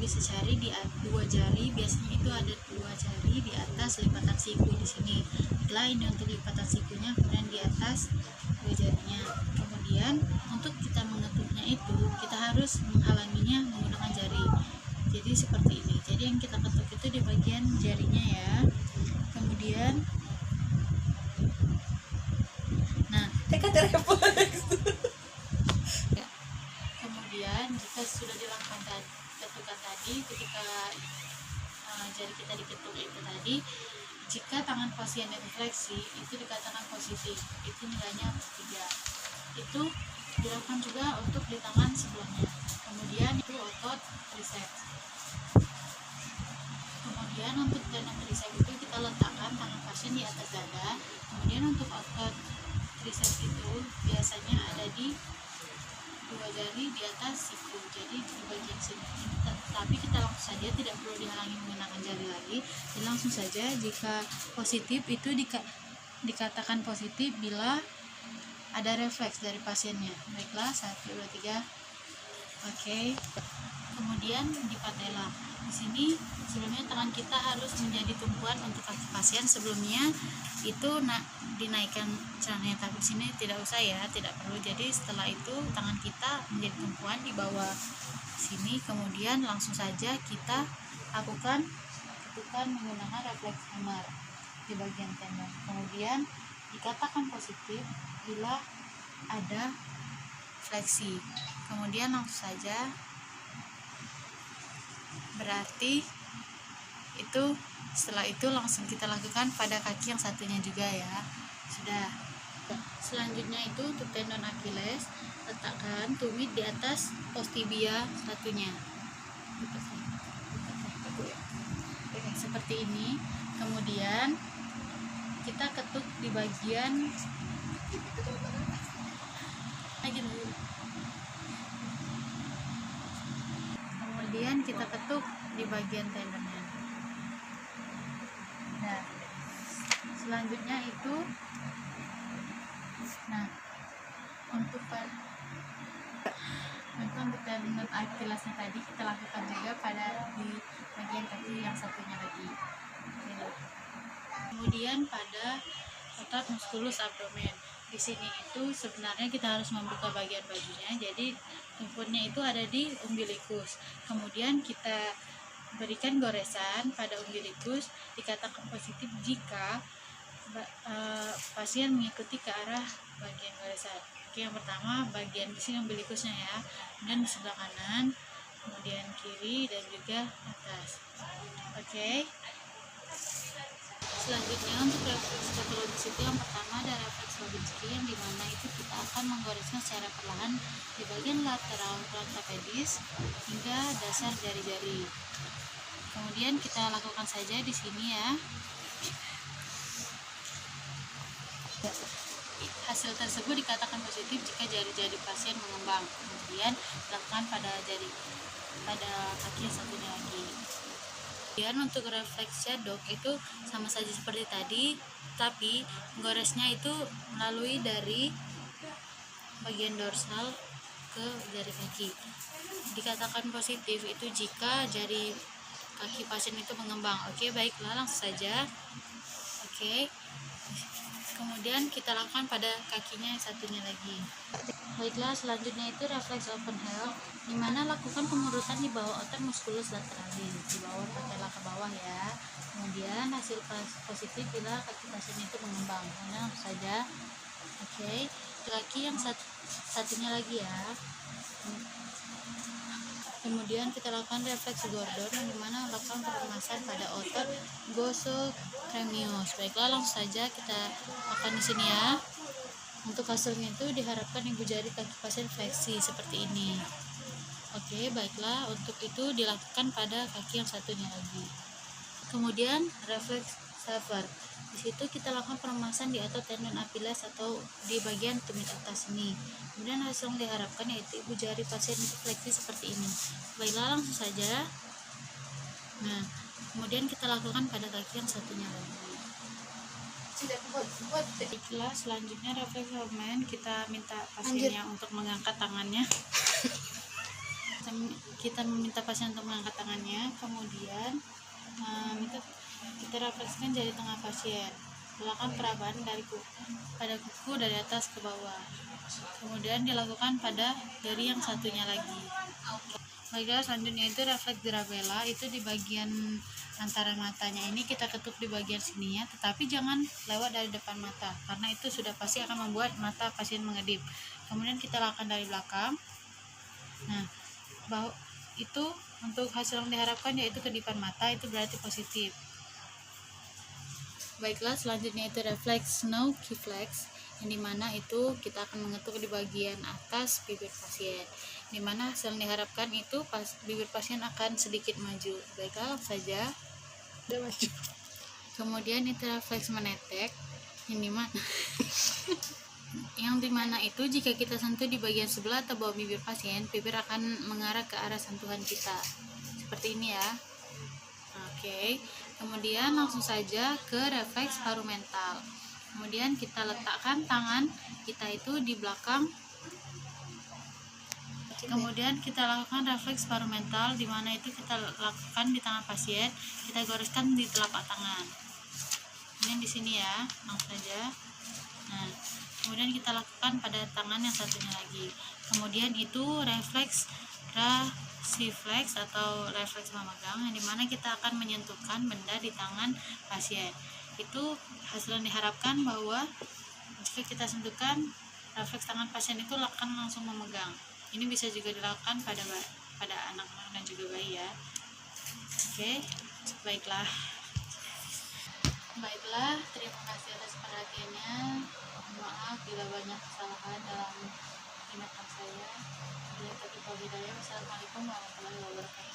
bisa cari di dua jari, biasanya itu ada dua jari di atas lipatan siku di sini. Setelah ini untuk lipatan sikunya, kemudian di atas dua jarinya. Kemudian untuk kita mengetupnya itu kita harus menghalanginya menggunakan jari. Jadi seperti ini. Jadi yang kita ketuk itu di bagian jarinya ya. Kemudian kemudian jika sudah dilakukan ketukan tadi, ketika jari kita diketuk itu tadi, jika tangan pasien refleksi itu dikatakan positif, itu nilainya 3. Itu dilakukan juga untuk di tangan sebelahnya. Kemudian itu otot triceps. Kemudian untuk tendon triceps itu kita letakkan tangan pasien di atas dada. Kemudian untuk otot triceps itu biasanya ada di dua jari di atas siku, jadi di bagian sini. Tapi kita langsung saja, tidak perlu dihalangi menggunakan jari lagi. Dan langsung saja, jika positif itu dikatakan positif bila ada refleks dari pasiennya. Baiklah, 1, 2, 3. Oke. Kemudian di patella. Di sini sebelumnya tangan kita harus menjadi tumpuan untuk kaki pasien. Sebelumnya itu dinaikkan celananya, tapi di sini tidak usah ya, tidak perlu. Jadi setelah itu tangan kita menjadi tumpuan di bawah sini. Kemudian langsung saja kita lakukan ketukan menggunakan refleks hammer di bagian tendon. Kemudian dikatakan positif bila ada fleksi. Kemudian langsung saja, berarti itu setelah itu langsung kita lakukan pada kaki yang satunya juga ya. Sudah. Selanjutnya itu untuk tendon Achilles, letakkan tumit di atas postibia satunya. Seperti ini. Kemudian kita ketuk di bagian Kemudian kita ketuk di bagian tendonnya. Nah, selanjutnya itu, untuk tendon Achillesnya tadi kita lakukan juga pada di bagian kaki yang satunya lagi. Kemudian pada otot musculus abdomen. Di sini itu sebenarnya kita harus membuka bagian bajunya, jadi tumpuannya itu ada di umbilikus. Kemudian kita berikan goresan pada umbilikus, dikatakan positif jika pasien mengikuti ke arah bagian goresan. Oke, yang pertama bagian di sini umbilikusnya ya, kemudian di sebelah kanan, kemudian kiri, dan juga atas. Oke. Selanjutnya untuk refleks patologis itu yang pertama ada refleks Babinski, yang dimana itu kita akan menggoresnya secara perlahan di bagian lateral plantar pedis hingga dasar jari-jari. Kemudian kita lakukan saja di sini ya. Hasil tersebut dikatakan positif jika jari-jari pasien mengembang. Kemudian dilakukan pada kaki yang satunya lagi. Kemudian untuk refleks shadok itu sama saja seperti tadi, tapi goresnya itu melalui dari bagian dorsal ke jari kaki. Dikatakan positif itu jika jari kaki pasien itu mengembang. Oke, baiklah, langsung saja. Oke. Kemudian kita lakukan pada kakinya yang satunya lagi. Baiklah, selanjutnya itu refleks open heel, dimana lakukan pengurutan di bawah otot musculus lateralis, di bawah patella ke bawah ya. Kemudian hasil positif bila kaki pasien itu mengembang. Kemudian langsung saja. Oke, kaki yang satunya lagi ya. Kemudian kita lakukan refleks Gordon, yang dimana melakukan peremasan pada otot gastrocnemius. Baiklah, langsung saja kita lakukan di sini ya. Untuk hasilnya itu diharapkan ibu jari kaki pasien fleksi seperti ini. Oke, baiklah, untuk itu dilakukan pada kaki yang satunya lagi. Kemudian refleks Shaver. Di situ kita lakukan peremasan di atas tendon Achilles atau di bagian tumit atas ini. Kemudian hasil yang diharapkan yaitu ibu jari pasien itu fleksi seperti ini. Baiklah, langsung saja. Nah, kemudian kita lakukan pada kaki yang satunya lagi. Baiklah, selanjutnya refleks Holman, kita minta pasiennya untuk mengangkat tangannya. kita meminta pasien untuk mengangkat tangannya, kemudian kita refleksikan jari tengah pasien, belakang peraban pada kuku dari atas ke bawah, kemudian dilakukan pada jari yang satunya lagi. Baiklah, selanjutnya itu refleks Grabella, itu di bagian antara matanya ini kita ketuk di bagian sininya, tetapi jangan lewat dari depan mata karena itu sudah pasti akan membuat mata pasien mengedip. Kemudian kita lakukan dari belakang. Nah, itu untuk hasil yang diharapkan yaitu kedipan mata, itu berarti positif. Baiklah, selanjutnya itu refleks snow keyflex, yang dimana itu kita akan mengetuk di bagian atas bibir pasien, dimana hasil yang diharapkan itu bibir pasien akan sedikit maju. Baiklah, langsung saja. Udah maju. Kemudian itu refleks menetek, yang dimana itu jika kita sentuh di bagian sebelah atau bawah bibir pasien, bibir akan mengarah ke arah sentuhan kita, seperti ini ya. Oke, kemudian langsung saja ke refleks paru mental. Kemudian kita letakkan tangan kita itu di belakang. Kemudian kita lakukan refleks paru mental, di mana itu kita lakukan di tangan pasien, kita goreskan di telapak tangan. Ini di sini ya, langsung saja. Nah, kemudian kita lakukan pada tangan yang satunya lagi. Kemudian itu refleks brachyflex atau refleks memegang, yang dimana kita akan menyentuhkan benda di tangan pasien. Itu hasil yang diharapkan bahwa jika kita sentuhkan refleks tangan pasien itu akan langsung memegang. Ini bisa juga dilakukan pada anak-anak dan juga bayi ya. Oke, baiklah, terima kasih atas perhatiannya. Maaf bila banyak kesalahan dalam ingatan saya. Wassalamualaikum warahmatullahi wabarakatuh.